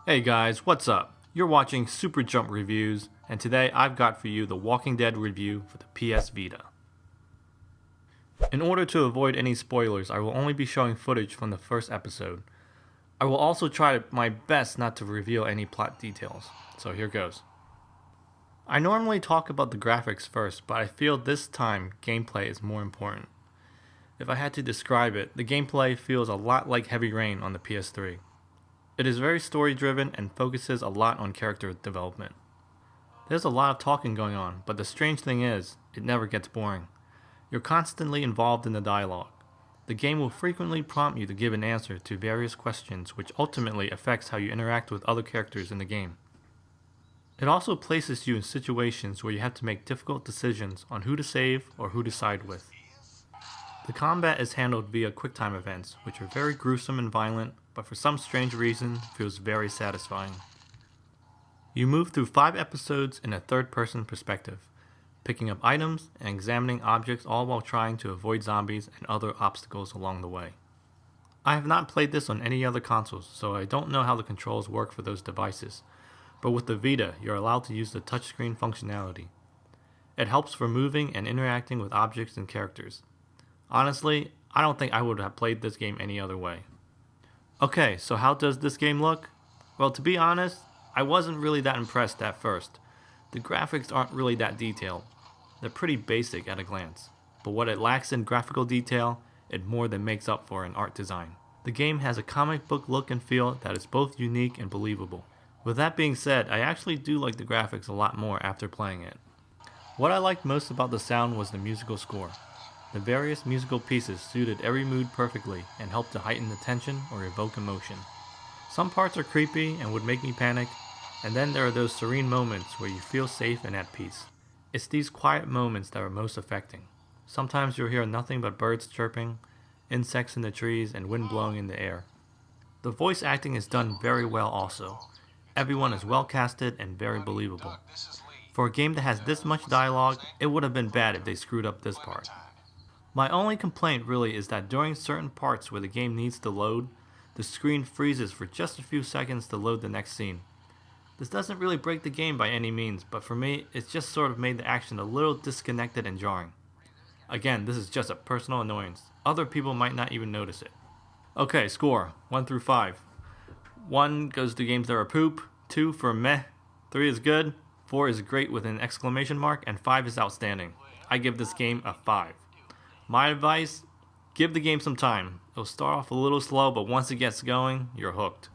Hey guys, what's up? You're watching SuperJumpReviews, and today I've got for you the Walking Dead review for the PS Vita. In order to avoid any spoilers, I will only be showing footage from the first episode. I will also try my best not to reveal any plot details, so here goes. I normally talk about the graphics first, but I feel this time gameplay is more important. If I had to describe it, the gameplay feels a lot like Heavy Rain on the PS3. It is very story driven and focuses a lot on character development. There's a lot of talking going on, but the strange thing is, it never gets boring. You're constantly involved in the dialogue. The game will frequently prompt you to give an answer to various questions, which ultimately affects how you interact with other characters in the game. It also places you in situations where you have to make difficult decisions on who to save or who to side with. The combat is handled via QuickTime events, which are very gruesome and violent, but for some strange reason feels very satisfying. You move through 5 episodes in a third-person perspective, picking up items and examining objects, all while trying to avoid zombies and other obstacles along the way. I have not played this on any other consoles, so I don't know how the controls work for those devices, but with the Vita, you're allowed to use the touchscreen functionality. It helps for moving and interacting with objects and characters. Honestly, I don't think I would have played this game any other way. Okay, so how does this game look? Well, to be honest, I wasn't really that impressed at first. The graphics aren't really that detailed. They're pretty basic at a glance. But what it lacks in graphical detail, it more than makes up for in art design. The game has a comic book look and feel that is both unique and believable. With that being said, I actually do like the graphics a lot more after playing it. What I liked most about the sound was the musical score. The various musical pieces suited every mood perfectly and helped to heighten the tension or evoke emotion. Some parts are creepy and would make me panic, and then there are those serene moments where you feel safe and at peace. It's these quiet moments that are most affecting. Sometimes you'll hear nothing but birds chirping, insects in the trees, and wind blowing in the air. The voice acting is done very well also. Everyone is well casted and very believable. For a game that has this much dialogue, it would have been bad if they screwed up this part. My only complaint really is that during certain parts where the game needs to load, the screen freezes for just a few seconds to load the next scene. This doesn't really break the game by any means, but for me, it's just sort of made the action a little disconnected and jarring. Again, this is just a personal annoyance. Other people might not even notice it. Okay, score, 1 through 5. 1 goes to games that are poop, 2 for meh, 3 is good, 4 is great with an exclamation mark, and 5 is outstanding. I give this game a 5. My advice, give the game some time. It'll start off a little slow, but once it gets going, you're hooked.